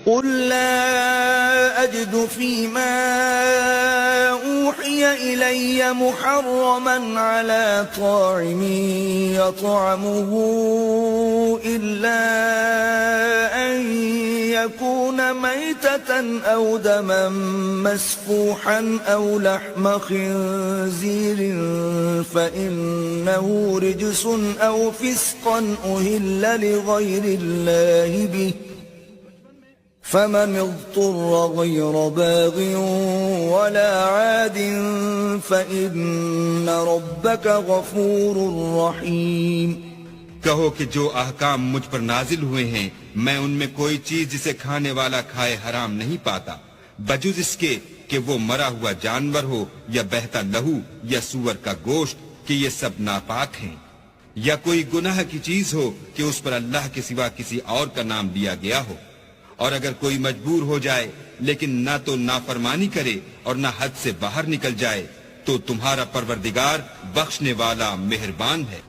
قل لا أجد فيما أوحي إلي محرما على طاعم يطعمه إلا أن يكون ميتة أو دما مسفوحا أو لحم خنزير فإنه رجس أو فسقا أهل لغير الله به فمن اضطر غير باغ ولا عاد فإن ربك غفور رحيم۔ کہو کہ جو احکام مجھ پر نازل ہوئے ہیں میں ان میں کوئی چیز جسے کھانے والا کھائے حرام نہیں پاتا، بجز اس کے کہ وہ مرا ہوا جانور ہو یا بہتا لہو یا سور کا گوشت، کہ یہ سب ناپاک ہیں، یا کوئی گناہ کی چیز ہو کہ اس پر اللہ کے سوا کسی اور کا نام لیا گیا ہو۔ اور اگر کوئی مجبور ہو جائے لیکن نہ تو نافرمانی کرے اور نہ حد سے باہر نکل جائے تو تمہارا پروردگار بخشنے والا مہربان ہے۔